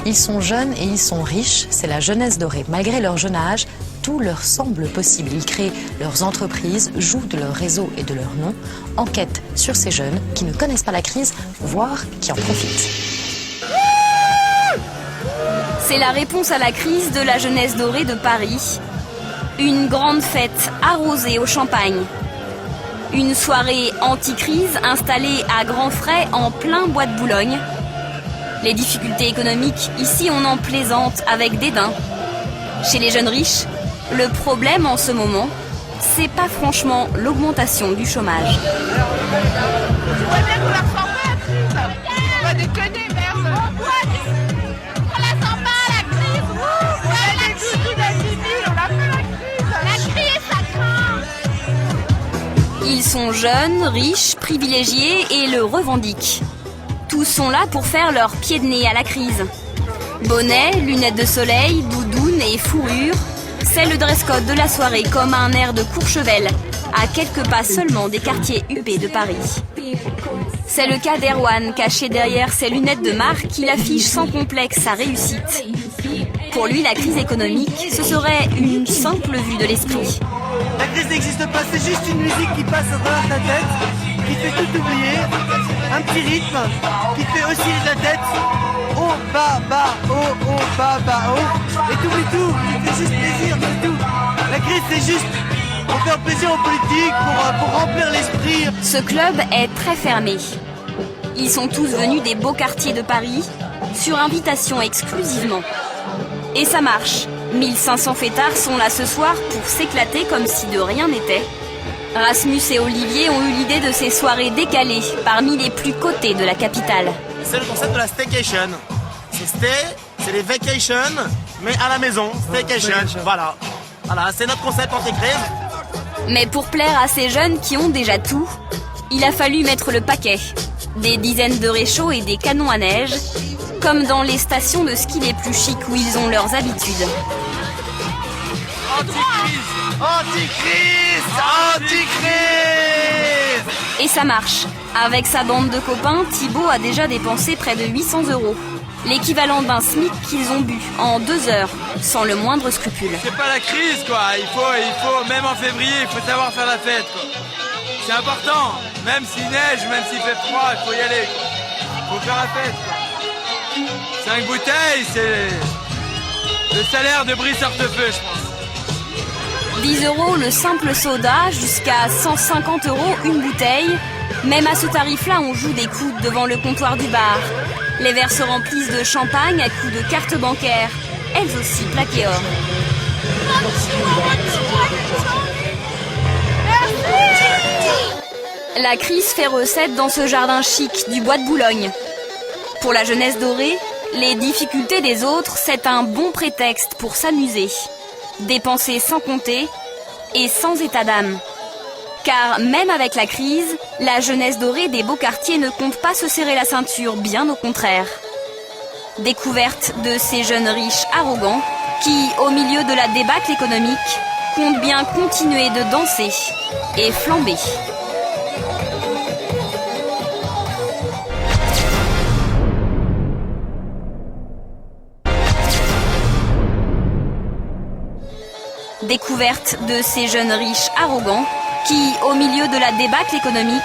Ils sont jeunes et ils sont riches, c'est la jeunesse dorée. Malgré leur jeune âge, tout leur semble possible. Ils créent leurs entreprises, jouent de leur réseau et de leur nom, enquêtent sur ces jeunes qui ne connaissent pas la crise, voire qui en profitent. C'est la réponse à la crise de la jeunesse dorée de Paris. Une grande fête arrosée au champagne. Une soirée anti-crise installée à grands frais en plein bois de Boulogne. Les difficultés économiques, ici on en plaisante avec dédain. Chez les jeunes riches, le problème en ce moment, c'est pas franchement l'augmentation du chômage. Ils sont jeunes, riches, privilégiés et le revendiquent. Tous sont là pour faire leur pied de nez à la crise. Bonnet, lunettes de soleil, doudoune et fourrure, c'est le dress code de la soirée comme un air de Courchevel, à quelques pas seulement des quartiers huppés de Paris. C'est le cas d'Erwan, caché derrière ses lunettes de marque, qui affiche sans complexe sa réussite. Pour lui, la crise économique, ce serait une simple vue de l'esprit. La crise n'existe pas, c'est juste une musique qui passe à travers ta tête, qui fait tout oublier, un petit rythme, qui fait osciller la tête, oh, bas, bas, oh, oh, bas, bas, oh, et t'oublies tout, qui fait juste plaisir, c'est tout. La crise c'est juste pour faire plaisir aux politiques, pour remplir l'esprit. Ce club est très fermé. Ils sont tous venus des beaux quartiers de Paris, sur invitation exclusivement. Et ça marche. 1500 fêtards sont là ce soir pour s'éclater comme si de rien n'était. Rasmus et Olivier ont eu l'idée de ces soirées décalées, parmi les plus cotées de la capitale. C'est le concept de la staycation. C'est les vacations, mais à la maison, staycation. Voilà, c'est notre concept anti-crise. Mais pour plaire à ces jeunes qui ont déjà tout, il a fallu mettre le paquet. Des dizaines de réchauds et des canons à neige, comme dans les stations de ski les plus chics où ils ont leurs habitudes. Anticrise, anticrise, anticrise. Et ça marche. Avec sa bande de copains, Thibaut a déjà dépensé près de 800 €. L'équivalent d'un SMIC qu'ils ont bu en 2 heures, sans le moindre scrupule. C'est pas la crise quoi, il faut, même en février, il faut savoir faire la fête quoi. C'est important, même s'il neige, même s'il fait froid, il faut y aller quoi. Faut faire la fête quoi. 5 bouteilles, c'est le salaire de Brice Hortefeux, je pense. 10 € le simple soda, jusqu'à 150 € une bouteille. Même à ce tarif-là, on joue des coudes devant le comptoir du bar. Les verres se remplissent de champagne à coups de cartes bancaires, elles aussi plaquées or. La crise fait recette dans ce jardin chic du bois de Boulogne. Pour la jeunesse dorée, les difficultés des autres, c'est un bon prétexte pour s'amuser. Dépenser sans compter et sans état d'âme. Car même avec la crise, la jeunesse dorée des beaux quartiers ne compte pas se serrer la ceinture, bien au contraire. Découverte de ces jeunes riches arrogants qui, au milieu de la débâcle économique, comptent bien continuer de danser et flamber. Découverte de ces jeunes riches arrogants qui, au milieu de la débâcle économique,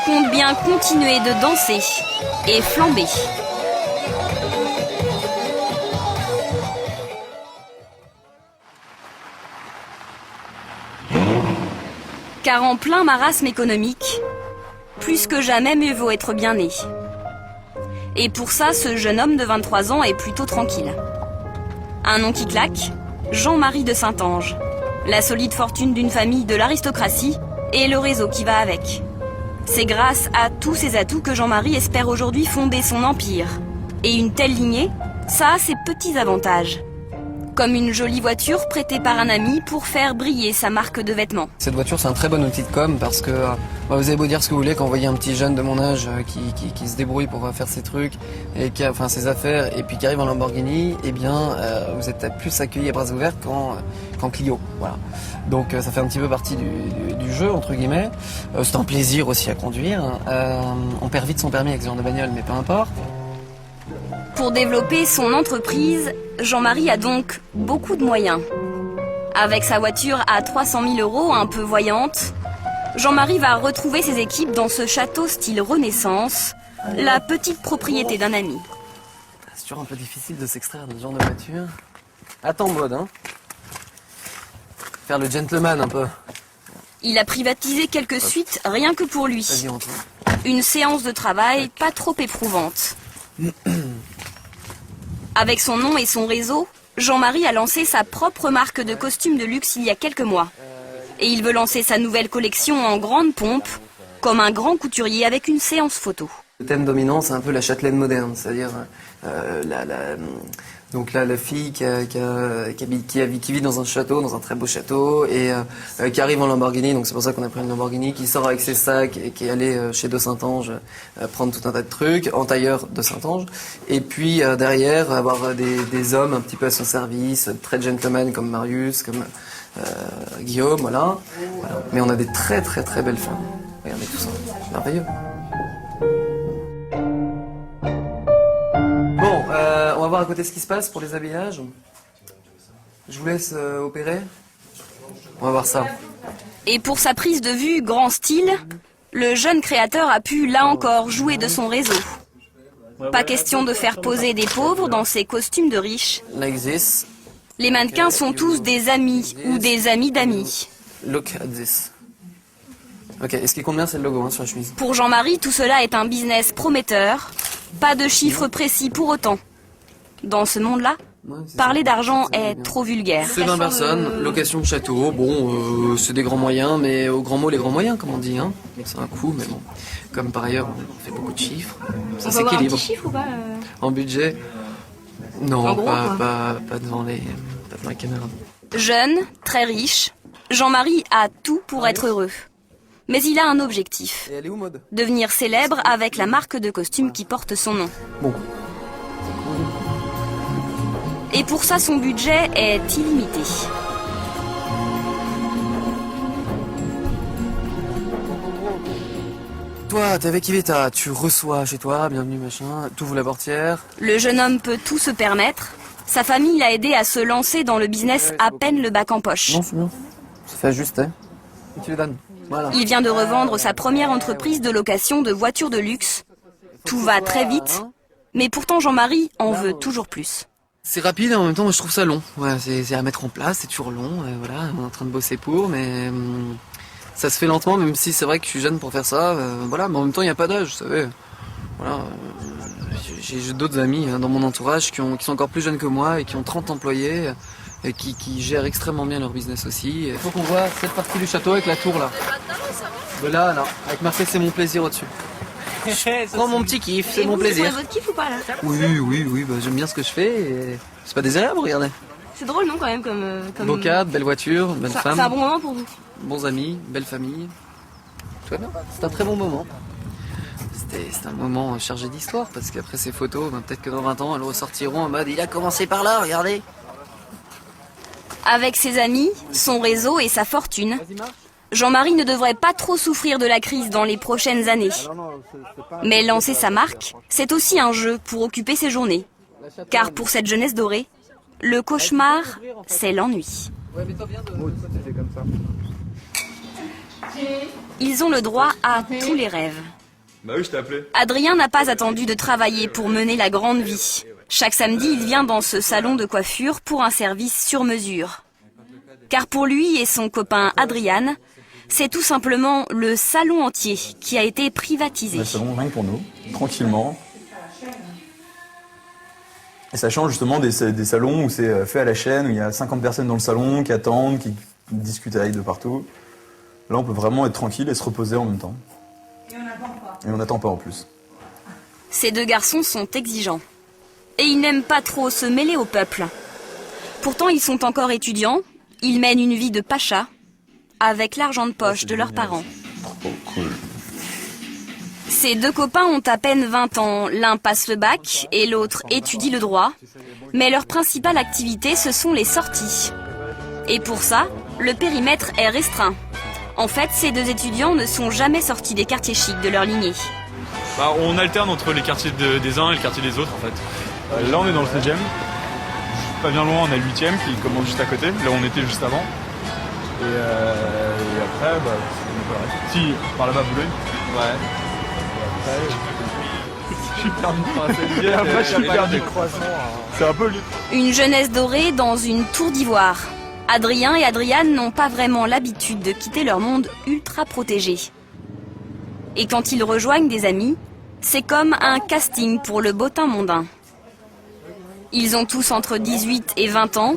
comptent bien continuer de danser et flamber. Car en plein marasme économique, plus que jamais mieux vaut être bien né. Et pour ça, ce jeune homme de 23 ans est plutôt tranquille. Un nom qui claque, Jean-Marie de Saint-Ange. La solide fortune d'une famille de l'aristocratie et le réseau qui va avec. C'est grâce à tous ces atouts que Jean-Marie espère aujourd'hui fonder son empire. Et une telle lignée, ça a ses petits avantages. Comme une jolie voiture prêtée par un ami pour faire briller sa marque de vêtements. Cette voiture, c'est un très bon outil de com parce que vous avez beau dire ce que vous voulez, quand vous voyez un petit jeune de mon âge qui se débrouille pour faire ses trucs, et ses affaires, et puis qui arrive en Lamborghini, eh bien, vous êtes plus accueillis à bras ouverts qu'en Clio. Voilà. Donc ça fait un petit peu partie du jeu, entre guillemets. C'est un plaisir aussi à conduire. On perd vite son permis avec ce genre de bagnole, mais peu importe. Pour développer son entreprise, Jean-Marie a donc beaucoup de moyens. Avec sa voiture à 300 000 € un peu voyante, Jean-Marie va retrouver ses équipes dans ce château style Renaissance, la petite propriété d'un ami. C'est toujours un peu difficile de s'extraire de ce genre de voiture. Attends, mode, hein. Faire le gentleman un peu. Il a privatisé quelques suites rien que pour lui. Vas-y, rentre. Une séance de travail pas trop éprouvante. Avec son nom et son réseau, Jean-Marie a lancé sa propre marque de costumes de luxe il y a quelques mois. Et il veut lancer sa nouvelle collection en grande pompe, comme un grand couturier avec une séance photo. Le thème dominant, c'est un peu la châtelaine moderne, c'est-à-dire donc là, la fille qui vit dans un château, dans un très beau château, et qui arrive en Lamborghini, donc c'est pour ça qu'on a pris une Lamborghini, qui sort avec ses sacs et qui est allée chez De Saint-Ange prendre tout un tas de trucs, en tailleur de Saint-Ange, et puis derrière avoir des hommes un petit peu à son service, très gentlemen comme Marius, comme Guillaume, voilà. Mais on a des très très très belles femmes. Regardez tout ça, c'est merveilleux. Bon, on va voir à côté ce qui se passe pour les habillages. Je vous laisse opérer. On va voir ça. Et pour sa prise de vue grand style, le jeune créateur a pu, là encore, jouer de son réseau. Pas question de faire poser des pauvres dans ses costumes de riches. Like this. Les mannequins sont tous des amis ou des amis d'amis. Look at this. Ok, et ce qui compte bien, c'est le logo sur la chemise. Pour Jean-Marie, tout cela est un business prometteur. Pas de chiffres précis pour autant. Dans ce monde-là, parler d'argent est trop vulgaire. C'est 20 personnes, location de château, bon, c'est des grands moyens, mais au grand mot, les grands moyens, comme on dit, hein. C'est un coût, mais bon, comme par ailleurs, on fait beaucoup de chiffres, ça s'équilibre. On va avoir un petit chiffre ou pas En budget, non, en gros, pas devant les caméras. Jeune, très riche, Jean-Marie a tout pour être heureux. Mais il a un objectif. Et elle est où, Maud ? Devenir célèbre avec la marque de costumes qui porte son nom. Bon. Et pour ça, son budget est illimité. Toi, t'es avec Iveta, tu reçois chez toi, bienvenue machin, t'ouvres la portière. Le jeune homme peut tout se permettre. Sa famille l'a aidé à se lancer dans le business à peine le bac en poche. Non, c'est bien. Ça fait ajuster. Et tu les donnes. Voilà. Il vient de revendre sa première entreprise de location de voitures de luxe. Tout va très vite, mais pourtant Jean-Marie en veut toujours plus. C'est rapide et en même temps, moi, je trouve ça long. Ouais, c'est à mettre en place, c'est toujours long. Voilà, on est en train de bosser pour, mais ça se fait lentement, même si c'est vrai que je suis jeune pour faire ça. Voilà, mais en même temps, il n'y a pas d'âge, vous savez. Voilà, j'ai d'autres amis dans mon entourage qui sont encore plus jeunes que moi et qui ont 30 employés. Et qui gèrent extrêmement bien leur business aussi. Il faut qu'on voit cette partie du château avec la tour là. De là, avec marqué c'est mon plaisir au-dessus. Prends mon petit kiff, c'est mon plaisir. Vous votre kiff ou pas là? Oui, bah, j'aime bien ce que je fais. Et c'est pas désagréable, regardez. C'est drôle non quand même comme... Beau cadre, belle voiture, belle femme. C'est un bon moment pour vous? Bons amis, belle famille. Tout va bien. C'est un très bon moment. C'est un moment chargé d'histoire parce qu'après ces photos, peut-être que dans 20 ans, elles ressortiront en mode il a commencé par là, regardez. Avec ses amis, son réseau et sa fortune, Jean-Marie ne devrait pas trop souffrir de la crise dans les prochaines années. Mais lancer sa marque, c'est aussi un jeu pour occuper ses journées. Car pour cette jeunesse dorée, le cauchemar, c'est l'ennui. Ils ont le droit à tous les rêves. Bah oui, je t'ai appelé. Adrien n'a pas attendu de travailler pour mener la grande vie. Chaque samedi, il vient dans ce salon de coiffure pour un service sur mesure. Car pour lui et son copain Adrian, c'est tout simplement le salon entier qui a été privatisé. Le salon rien que pour nous, tranquillement. Et ça change justement des salons où c'est fait à la chaîne, où il y a 50 personnes dans le salon qui attendent, qui discutent avec de partout. Là, on peut vraiment être tranquille et se reposer en même temps. Et on n'attend pas en plus. Ces deux garçons sont exigeants. Et ils n'aiment pas trop se mêler au peuple. Pourtant, ils sont encore étudiants. Ils mènent une vie de pacha, avec l'argent de poche de leurs parents. Oh, cool. Ces deux copains ont à peine 20 ans. L'un passe le bac et l'autre étudie le droit. Mais leur principale activité, ce sont les sorties. Et pour ça, le périmètre est restreint. En fait, ces deux étudiants ne sont jamais sortis des quartiers chics de leur lignée. Bah, on alterne entre les quartiers des uns et le quartier des autres en fait. Là, on est dans le 16e. Pas bien loin, on a le 8e qui commence juste à côté. Là, on était juste avant. Et après, bah, c'est pas vrai. Si, par là-bas, Boulogne. Ouais. Je suis perdu. Et après, je suis perdu. C'est un peu... Une jeunesse dorée dans une tour d'ivoire. Adrien et Adriane n'ont pas vraiment l'habitude de quitter leur monde ultra protégé. Et quand ils rejoignent des amis, c'est comme un casting pour le bottin mondain. Ils ont tous entre 18 et 20 ans.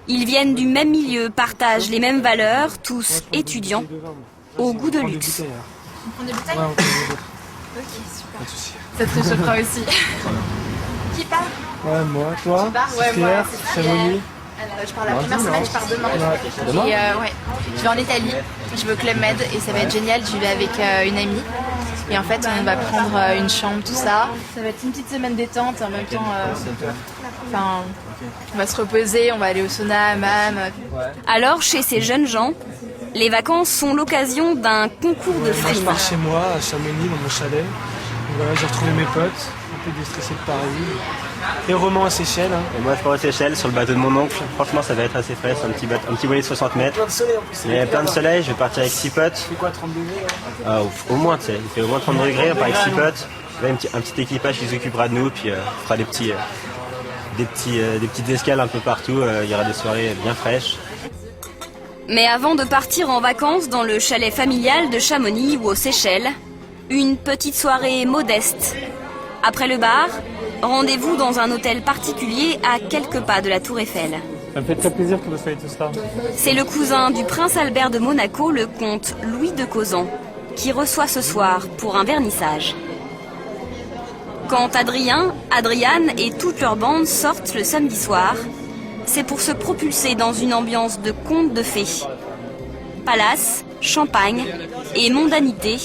Ils viennent du même milieu, partagent les mêmes valeurs, tous étudiants, au goût de luxe. On est bouteille ? Ok, super. Ça te réchauffera aussi. Qui part ? Ouais, moi, toi, ouais, moi, Chamonix. Je pars la première semaine, je pars demain. Demain ? Et ouais, je vais en Italie, je vais au Club Med et ça va être génial, j'y vais avec une amie. Et en fait, on va prendre une chambre, tout ça. Ça va être une petite semaine détente en même temps. On va se reposer, on va aller au sauna, hammam. Alors, chez ces jeunes gens, les vacances sont l'occasion d'un concours de Moi, je frime. pars chez moi, à Chamonix, dans mon chalet. Et voilà, j'ai retrouvé mes potes, un peu déstressés de Paris. Et Roman à Seychelles. Hein. Et moi je pars aux Seychelles sur le bateau de mon oncle. Franchement ça va être assez frais, c'est un petit voilier de 60 mètres. Plein de soleil en plus. Il y a plein de soleil, je vais partir avec 6 potes. Il fait quoi, 30 degrés Au moins tu sais, il fait au moins 30 degrés, on part avec 6 potes. Là, un petit équipage qui s'occupera de nous, puis on fera des petites escales un peu partout, il y aura des soirées bien fraîches. Mais avant de partir en vacances dans le chalet familial de Chamonix ou aux Seychelles, une petite soirée modeste. Après le bar, rendez-vous dans un hôtel particulier à quelques pas de la Tour Eiffel. Ça me fait très plaisir que vous soyez tous là. C'est le cousin du prince Albert de Monaco, le comte Louis de Causan, qui reçoit ce soir pour un vernissage. Quand Adrien, Adriane et toute leur bande sortent le samedi soir, c'est pour se propulser dans une ambiance de conte de fées. Palace, champagne et mondanité,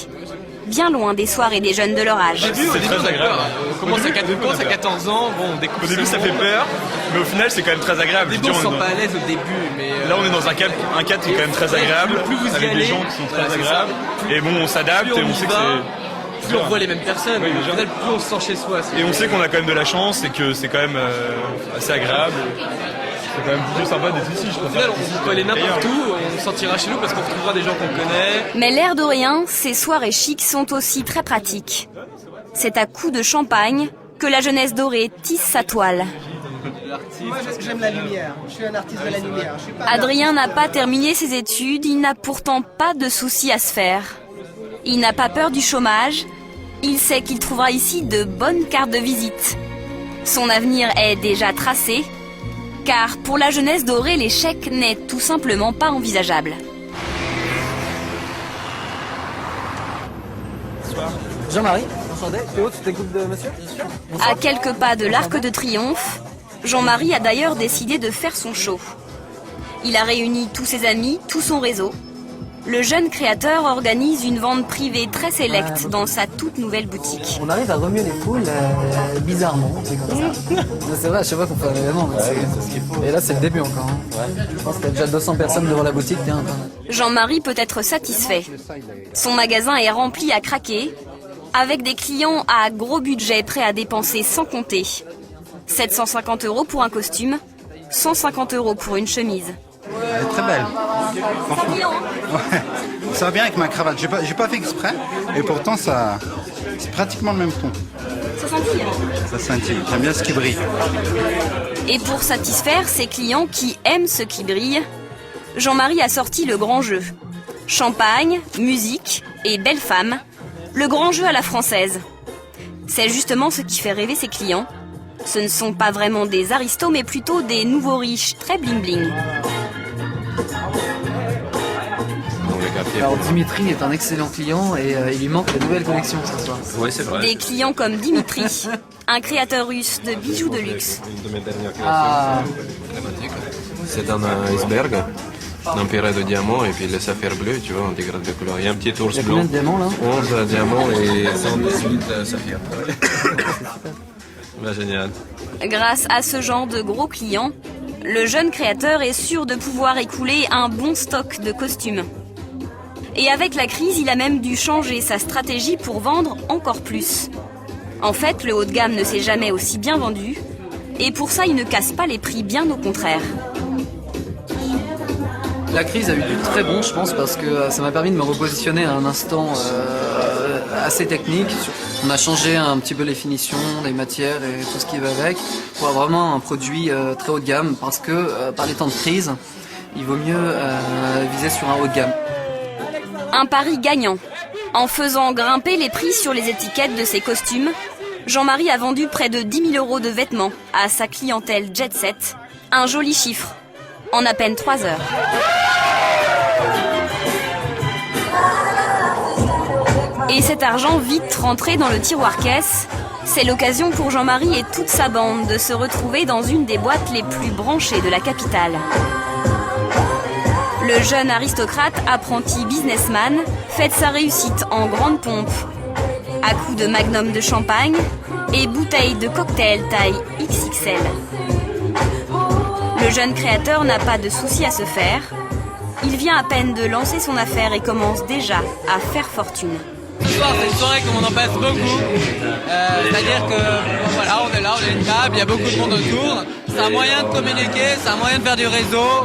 bien loin des soirées des jeunes de leur âge. C'est très agréable. On commence à 14 ans, bon, on découvre. Au début, ça fait peur, mais au final, c'est quand même très agréable. Au début, on se sent pas à l'aise au début, mais... Là, on est dans un cadre qui est quand même très agréable, plus vous y avec allez, des gens qui sont très voilà, c'est agréables. Et bon, on s'adapte et on sait que c'est... Plus on voit les mêmes personnes, Oui, au déjà. final, plus on se sent chez soi. Et on sait qu'on a quand même de la chance et que c'est quand même assez agréable. C'est quand même plutôt sympa d'être ici, je Au final, on peut aller n'importe où, on se sentira chez nous parce qu'on retrouvera des gens qu'on connaît. Mais l'air de rien, ces soirées chics sont aussi très pratiques. C'est à coups de champagne que la jeunesse dorée tisse sa toile. Moi, j'aime la lumière. Je suis un artiste de la lumière. Je suis pas Adrien n'a pas terminé ses études, il n'a pourtant pas de soucis à se faire. Il n'a pas peur du chômage, il sait qu'il trouvera ici de bonnes cartes de visite. Son avenir est déjà tracé, car pour la jeunesse dorée, l'échec n'est tout simplement pas envisageable. Jean-Marie, enchanté. Théo, tu t'écoutes de monsieur ? À quelques pas de l'Arc de Triomphe, Jean-Marie a d'ailleurs décidé de faire son show. Il a réuni tous ses amis, tout son réseau. Le jeune créateur organise une vente privée très sélecte dans sa toute nouvelle boutique. On arrive à remuer les foules bizarrement, c'est comme ça. C'est vrai, à chaque fois qu'on fait un événement. Et là, c'est le début encore. Hein. Je pense qu'il y a déjà 200 personnes devant la boutique. Tiens, Jean-Marie peut être satisfait. Son magasin est rempli à craquer, avec des clients à gros budget prêts à dépenser sans compter. 750 € pour un costume, 150 € pour une chemise. Elle est très belle. Franchement. Ouais. Ça va bien avec ma cravate. J'ai pas fait exprès. Et pourtant, c'est pratiquement le même ton. Ça scintille. Ça scintille. J'aime bien ce qui brille. Et pour satisfaire ses clients qui aiment ce qui brille, Jean-Marie a sorti le grand jeu. Champagne, musique et belles femmes. Le grand jeu à la française. C'est justement ce qui fait rêver ses clients. Ce ne sont pas vraiment des aristos, mais plutôt des nouveaux riches très bling-bling. Alors Dimitri est un excellent client et il lui manque la nouvelle collection ce soir. Oui, c'est vrai. Des clients comme Dimitri, un créateur russe de bijoux de luxe. Ah, C'est un iceberg, un pirate de diamants et puis le saphir bleu, tu vois, en dégrade de couleur. Il y a un petit ours il y a combien blanc, de diamants là 11 diamants et 118 saphirs. Bah, génial. Grâce à ce genre de gros clients, le jeune créateur est sûr de pouvoir écouler un bon stock de costumes. Et avec la crise, il a même dû changer sa stratégie pour vendre encore plus. En fait, le haut de gamme ne s'est jamais aussi bien vendu, Et pour ça, il ne casse pas les prix, bien au contraire. La crise a eu du très bon, je pense, parce que ça m'a permis de me repositionner à un instant assez technique. On a changé un petit peu les finitions, les matières et tout ce qui va avec pour avoir vraiment un produit très haut de gamme, parce que par les temps de crise, il vaut mieux viser sur un haut de gamme. Un pari gagnant. En faisant grimper les prix sur les étiquettes de ses costumes, Jean-Marie a vendu près de 10 000 € de vêtements à sa clientèle jet set. Un joli chiffre, en à peine 3 heures. Et cet argent vite rentré dans le tiroir-caisse, c'est l'occasion pour Jean-Marie et toute sa bande de se retrouver dans une des boîtes les plus branchées de la capitale. Le jeune aristocrate, apprenti businessman, fête sa réussite en grande pompe, à coups de magnum de champagne et bouteilles de cocktail taille XXL. Le jeune créateur n'a pas de souci à se faire. Il vient à peine de lancer son affaire et commence déjà à faire fortune. Ce soir, c'est une soirée comme on en passe beaucoup. C'est-à-dire que voilà, on est là, on a une table, il y a beaucoup de monde autour. C'est un moyen de communiquer, c'est un moyen de faire du réseau,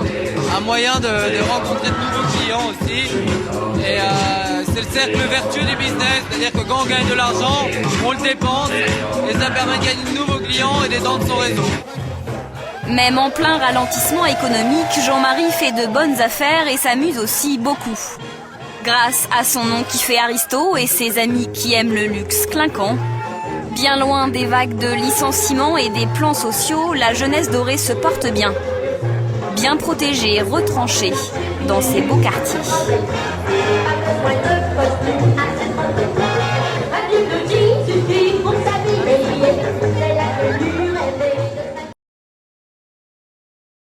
un moyen de rencontrer de nouveaux clients aussi. Et c'est le cercle vertueux du business, c'est-à-dire que quand on gagne de l'argent, on le dépense et ça permet de gagner de nouveaux clients et d'étendre son réseau. Même en plein ralentissement économique, Jean-Marie fait de bonnes affaires et s'amuse aussi beaucoup. Grâce à son nom qui fait aristo et ses amis qui aiment le luxe clinquant, bien loin des vagues de licenciements et des plans sociaux, la jeunesse dorée se porte bien. Bien protégée, retranchée dans ses beaux quartiers.